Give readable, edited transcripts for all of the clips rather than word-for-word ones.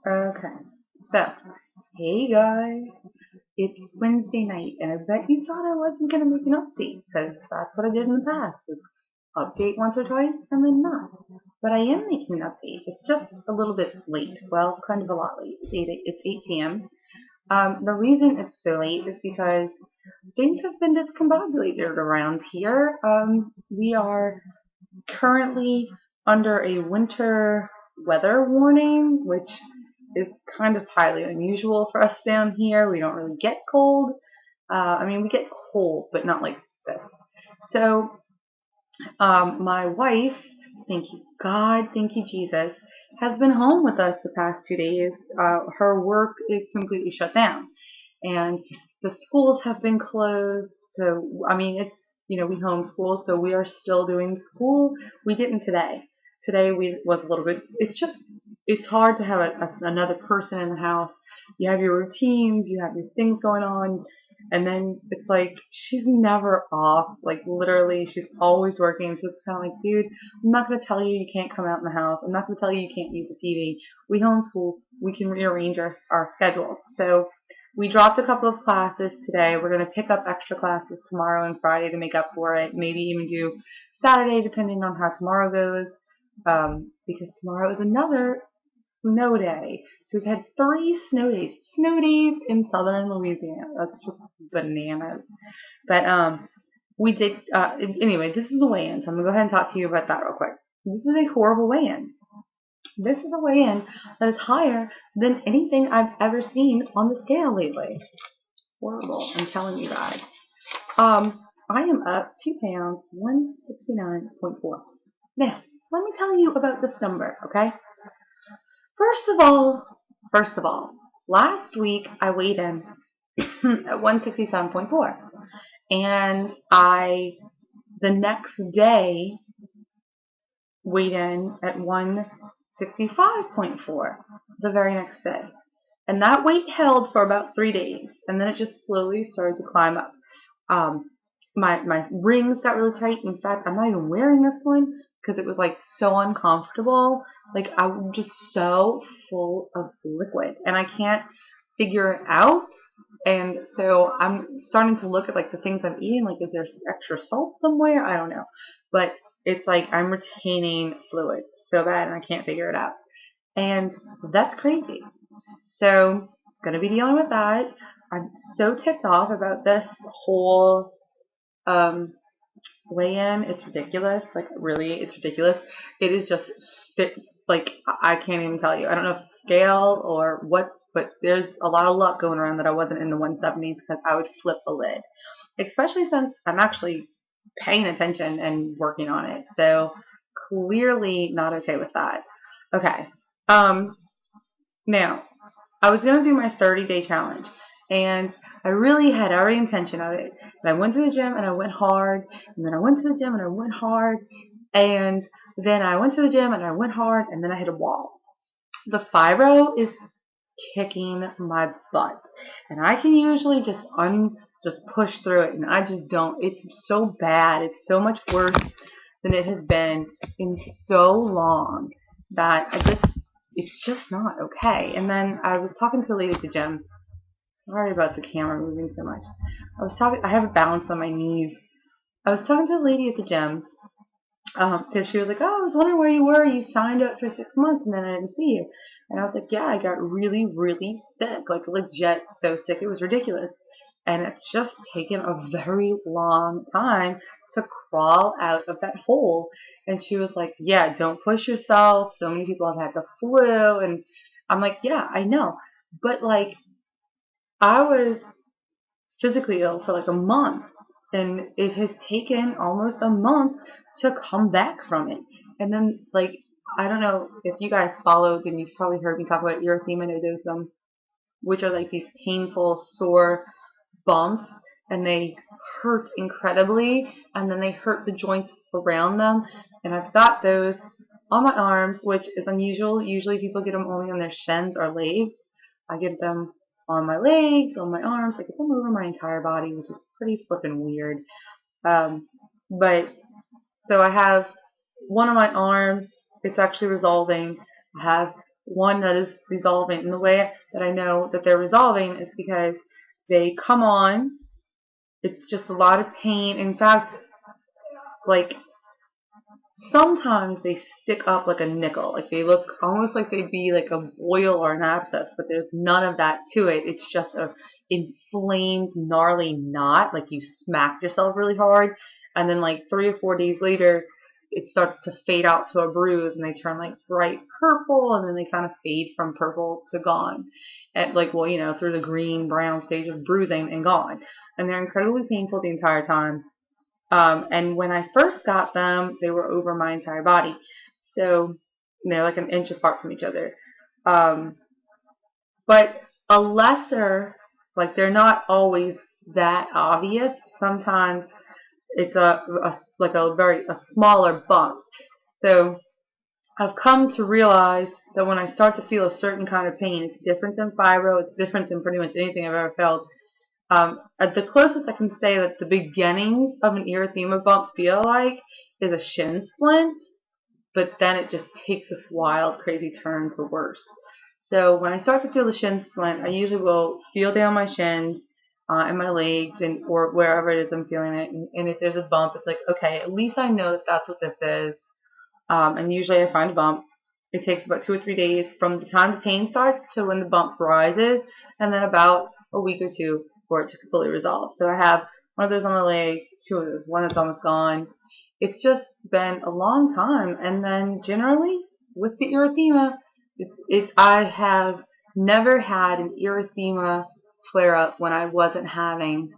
Okay, so, hey guys, it's Wednesday night, and I bet you thought I wasn't going to make an update, because that's what I did in the past, was update once or twice, and then not. But I am making an update. It's just a little bit late. Well, kind of a lot late. It's 8 p.m. The reason it's so late is because things have been discombobulated around here. We are currently under a winter weather warning, which is kind of highly unusual for us down here. We don't really get cold. I mean, we get cold, but not like this. So, my wife, thank you God, thank you Jesus, has been home with us the past 2 days. Her work is completely shut down, and the schools have been closed. So, I mean, we homeschool, so we are still doing school. We didn't today. Today was a little bit, it's hard to have another person in the house. You have your routines, you have your things going on, and then it's like she's never off. Like literally, she's always working. So it's kind of like, dude, I'm not gonna tell you can't come out in the house. I'm not gonna tell you can't use the TV. We homeschool. We can rearrange our schedules. So we dropped a couple of classes today. We're gonna pick up extra classes tomorrow and Friday to make up for it. Maybe even do Saturday, depending on how tomorrow goes. Because tomorrow is another snow day. So we've had 3 snow days. Snow days in southern Louisiana. That's just bananas. But we did, anyway, this is a weigh-in, so I'm going to go ahead and talk to you about that real quick. This is a horrible weigh-in. This is a weigh-in that is higher than anything I've ever seen on the scale lately. Horrible, I'm telling you guys. I am up 2 pounds, 169.4. Now, let me tell you about this number, okay? First of all, last week I weighed in at 167.4, and the next day weighed in at 165.4, the very next day. And that weight held for about 3 days, and then it just slowly started to climb up. My rings got really tight. In fact, I'm not even wearing this one because it was like so uncomfortable. Like I'm just so full of liquid and I can't figure it out. And so I'm starting to look at like the things I'm eating. Like, is there extra salt somewhere? I don't know. But it's like I'm retaining fluid so bad and I can't figure it out. And that's crazy. So, gonna be dealing with that. I'm so ticked off about this whole weigh-in. It's ridiculous. Like, really, it's ridiculous. It is just, like, I can't even tell you. I don't know if it's scale or what, but there's a lot of luck going around that I wasn't in the 170s because I would flip a lid. Especially since I'm actually paying attention and working on it. So, clearly not okay with that. Okay. Now, I was going to do my 30-day challenge, and I really had every intention of it. And I went to the gym, and I went hard, and then I went to the gym, and I went hard, and then I went to the gym, and I went hard, and then I hit a wall. The fibro is kicking my butt, and I can usually just push through it, and I just don't. It's so bad. It's so much worse than it has been in so long that it's just not okay. And then I was talking to a lady at the gym. Sorry about the camera moving so much. I have a balance on my knees. I was talking to a lady at the gym because she was like, oh, I was wondering where you were. You signed up for 6 months and then I didn't see you. And I was like, yeah, I got really, really sick, like legit so sick. It was ridiculous. And it's just taken a very long time to crawl out of that hole. And she was like, yeah, don't push yourself. So many people have had the flu. And I'm like, yeah, I know. But like, I was physically ill for like a month. And it has taken almost a month to come back from it. And then, like, I don't know if you guys followed, then you've probably heard me talk about erythema nodosum, which are like these painful, sore bumps, and they hurt incredibly, and then they hurt the joints around them. And I've got those on my arms, which is unusual. Usually people get them only on their shins or legs. I get them on my legs, on my arms. I get them over my entire body, which is pretty flippin' weird. But so I have one on my arm. It's actually resolving. I have one that is resolving. And the way that I know that they're resolving is because they come on. It's just a lot of pain. In fact, like sometimes they stick up like a nickel. Like they look almost like they'd be like a boil or an abscess, but there's none of that to it. It's just a inflamed, gnarly knot. Like you smacked yourself really hard, and then like 3 or 4 days later, it starts to fade out to a bruise, and they turn like bright purple, and then they kind of fade from purple to gone. And like, well, you know, through the green brown stage of bruising and gone. And they're incredibly painful the entire time. And when I first got them, they were over my entire body. So they're like an inch apart from each other. But a lesser, like they're not always that obvious. Sometimes it's like a smaller bump. So I've come to realize that when I start to feel a certain kind of pain, it's different than fibro. It's different than pretty much anything I've ever felt. At the closest I can say that the beginnings of an erythema bump feel like is a shin splint, but then it just takes this wild, crazy turn to worse. So when I start to feel the shin splint, I usually will feel down my shins and my legs and or wherever it is I'm feeling it. And if there's a bump, it's like, okay, at least I know that that's what this is. And usually I find a bump. It takes about 2 or 3 days from the time the pain starts to when the bump rises, and then about a week or two for it to fully resolve. So I have one of those on my leg, 2 of those, one that's almost gone. It's just been a long time, and then generally with the erythema, I have never had an erythema flare up when I wasn't having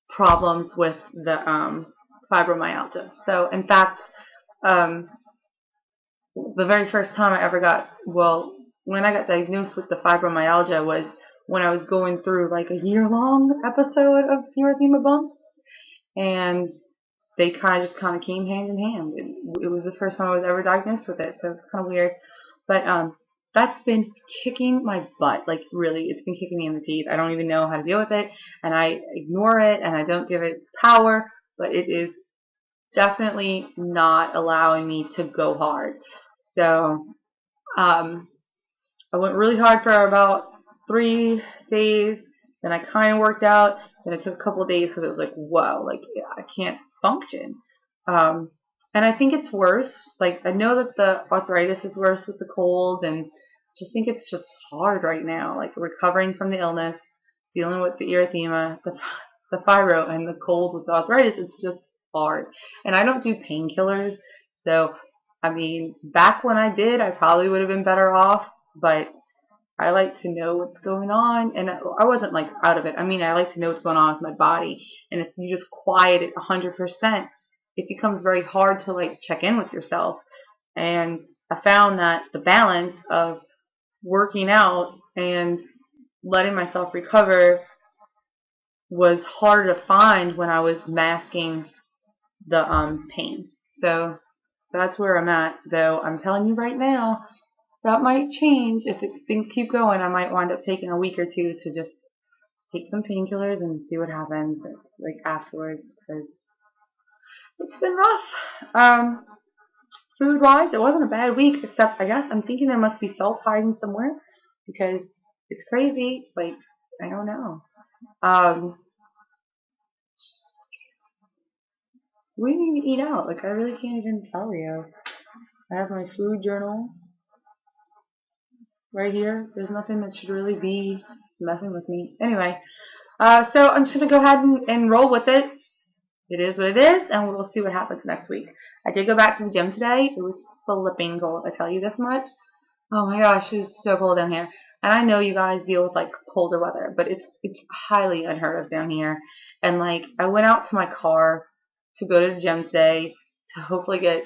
problems with the fibromyalgia. So in fact, the very first time I ever got, well, when I got diagnosed with the fibromyalgia was when I was going through like a year-long episode of erythema bumps, and they just kind of came hand in hand. It was the first time I was ever diagnosed with it, so it's kind of weird. But that's been kicking my butt. Like really, it's been kicking me in the teeth. I don't even know how to deal with it, and I ignore it, and I don't give it power. But it is definitely not allowing me to go hard. So I went really hard for about 3 days. Then I kind of worked out. Then it took a couple of days because it was like, whoa, like I can't function. And I think it's worse. Like I know that the arthritis is worse with the cold, and just think it's just hard right now. Like recovering from the illness, dealing with the erythema, the fibro, and the cold with the arthritis. It's just hard. And I don't do painkillers, so I mean, back when I did, I probably would have been better off, but I like to know what's going on, and I wasn't like out of it. I mean, I like to know what's going on with my body, and if you just quiet it 100%, it becomes very hard to like check in with yourself. And I found that the balance of working out and letting myself recover was harder to find when I was masking the pain. So that's where I'm at, though I'm telling you right now, that might change. If things keep going, I might wind up taking a week or two to just take some painkillers and see what happens, like afterwards, because it's been rough. Food-wise, it wasn't a bad week, except I guess I'm thinking there must be salt hiding somewhere, because it's crazy. Like, I don't know. We didn't even eat out. Like, I really can't even tell you. I have my food journal right here. There's nothing that should really be messing with me. Anyway, so I'm just going to go ahead and roll with it. It is what it is, and we'll see what happens next week. I did go back to the gym today. It was flipping cold, I tell you this much. Oh my gosh, it was so cold down here. And I know you guys deal with like colder weather, but it's highly unheard of down here. And like I went out to my car to go to the gym today to hopefully get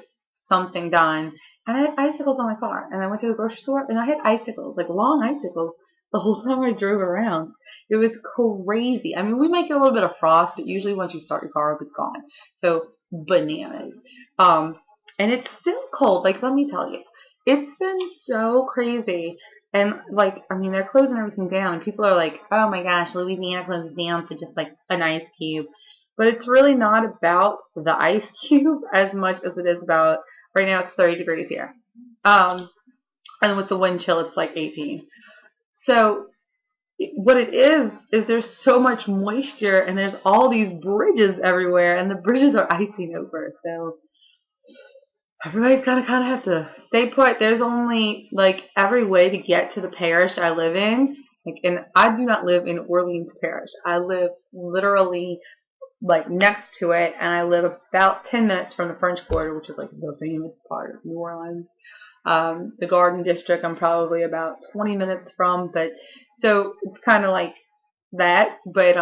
something done, and I had icicles on my car. And I went to the grocery store and I had icicles, like long icicles, the whole time I drove around. It was crazy. I mean, we might get a little bit of frost, but usually once you start your car up, it's gone. So bananas. And it's still cold. Like let me tell you. It's been so crazy. And, like, I mean, they're closing everything down. And people are like, oh, my gosh, Louisiana closes down to just, like, an ice cube. But it's really not about the ice cube as much as it is about, right now it's 30 degrees here. and with the wind chill, it's like 18. So what it is there's so much moisture, and there's all these bridges everywhere, and the bridges are icing over. So everybody's gotta kind of have to stay put. There's only like every way to get to the parish I live in. Like, and I do not live in Orleans Parish. I live literally like next to it, and I live about 10 minutes from the French Quarter, which is like the famous part of New Orleans. The Garden District I'm probably about 20 minutes from, but so it's kind of like that. But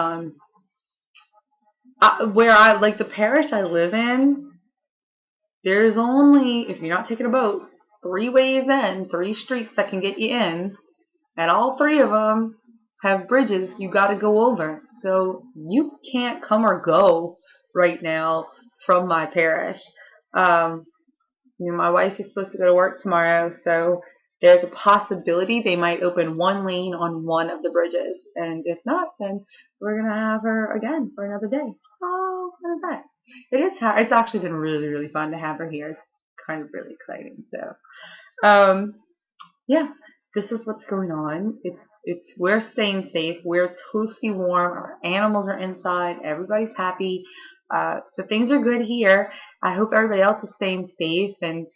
where I like the parish I live in, there's only, if you're not taking a boat, 3 ways in, 3 streets that can get you in, and all 3 of them have bridges you got to go over. So you can't come or go right now from my parish. My wife is supposed to go to work tomorrow, so there's a possibility they might open 1 lane on one of the bridges. And if not, then we're going to have her again for another day. Oh, what is that? It's actually been really, really fun to have her here. It's kind of really exciting. So, yeah, this is what's going on. We're staying safe. We're toasty warm. Our animals are inside. Everybody's happy. So things are good here. I hope everybody else is staying safe and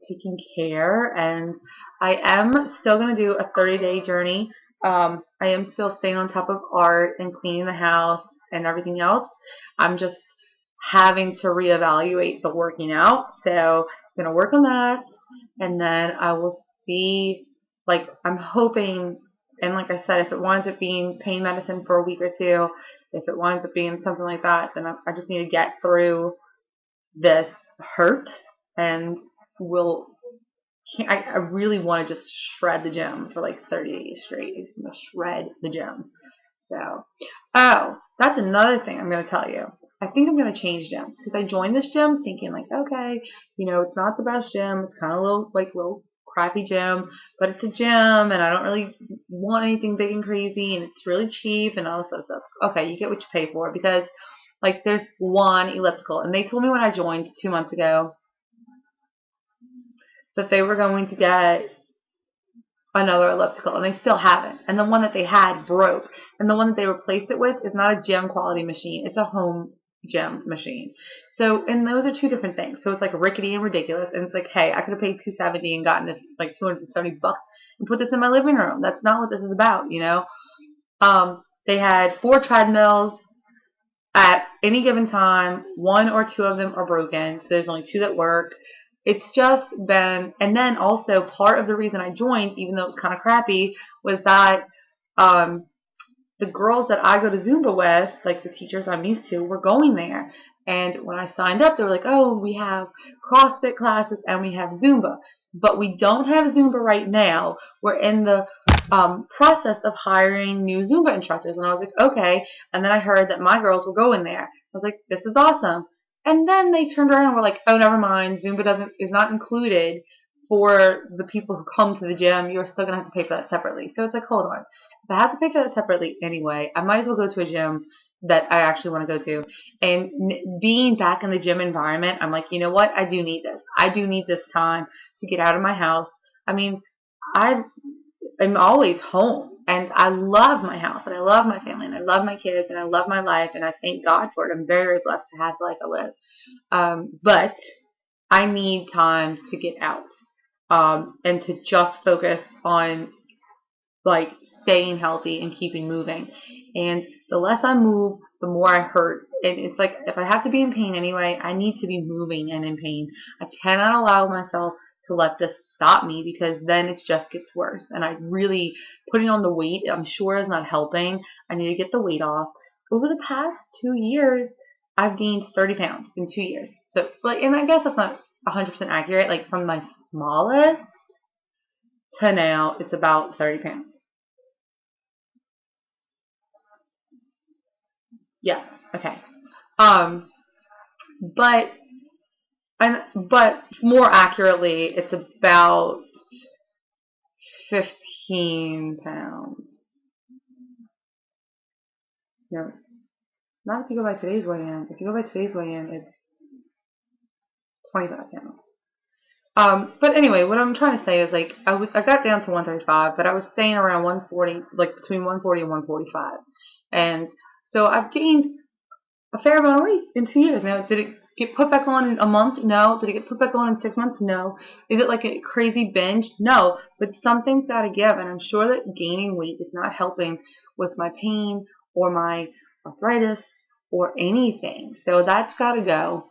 taking care. And I am still going to do a 30-day journey. I am still staying on top of art and cleaning the house and everything else. I'm just having to reevaluate the working out. So I'm going to work on that, and then I will see. Like, I'm hoping, and like I said, if it winds up being pain medicine for a week or 2, if it winds up being something like that, then I just need to get through this hurt, and I really want to just shred the gym for like 30 days straight. I'm going to shred the gym. So, oh, that's another thing I'm going to tell you. I think I'm going to change gyms, because I joined this gym thinking like, okay, it's not the best gym. It's kind of a little crappy gym, but it's a gym, and I don't really want anything big and crazy, and it's really cheap and all this other stuff. Okay, you get what you pay for, because like there's one elliptical, and they told me when I joined 2 months ago that they were going to get another elliptical, and they still haven't. And the one that they had broke, and the one that they replaced it with is not a gym quality machine. It's a home gym machine. So, and those are 2 different things. So it's like rickety and ridiculous, and it's like, hey, I could have paid $270 and gotten this like $270 and put this in my living room. That's not what this is about, They had 4 treadmills at any given time. 1 or 2 of them are broken, so there's only 2 that work. It's just been, and then also part of the reason I joined, even though it was kind of crappy, was that the girls that I go to Zumba with, like the teachers I'm used to, were going there. And when I signed up, they were like, oh, we have CrossFit classes and we have Zumba. But we don't have Zumba right now. We're in the process of hiring new Zumba instructors. And I was like, okay. And then I heard that my girls were going there. I was like, this is awesome. And then they turned around and were like, oh, never mind. Zumba is not included for the people who come to the gym. You're still going to have to pay for that separately. So it's like, hold on. If I have to pay for that separately anyway, I might as well go to a gym that I actually want to go to. And being back in the gym environment, I'm like, you know what? I do need this. I do need this time to get out of my house. I mean, I'm always home, and I love my house, and I love my family, and I love my kids, and I love my life, and I thank God for it. I'm very, very blessed to have the life I live. But I need time to get out, and to just focus on like staying healthy and keeping moving. And the less I move, the more I hurt. And it's like, if I have to be in pain anyway, I need to be moving and in pain. I cannot allow myself to let this stop me, because then it just gets worse. And I really, putting on the weight, I'm sure, is not helping. I need to get the weight off. Over the past 2 years, I've gained 30 pounds in 2 years. So, like, and I guess that's not 100% accurate. Like, from my smallest to now, it's about 30 pounds. Yes. Okay. Um, but but more accurately, it's about 15 pounds. No, not if you go by today's weigh-in. If you go by today's weigh-in, it's 25 pounds. But anyway, what I'm trying to say is, like, I got down to 135, but I was staying around 140, like between 140 and 145. And so I've gained a fair amount of weight in 2 years. Now, did it get put back on in a month? No. Did it get put back on in 6 months? No. Is it like a crazy binge? No. But something's got to give, and I'm sure that gaining weight is not helping with my pain or my arthritis or anything. So that's got to go.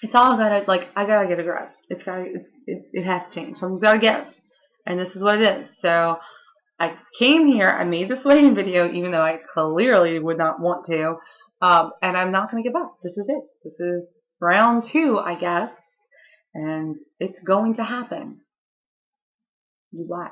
It's all gotta, like, I gotta get a growth. It has to change. Something's gotta give, and this is what it is. So I came here. I made this weighing video, even though I clearly would not want to, and I'm not gonna give up. This is it. This is round 2, I guess, and it's going to happen. You watch.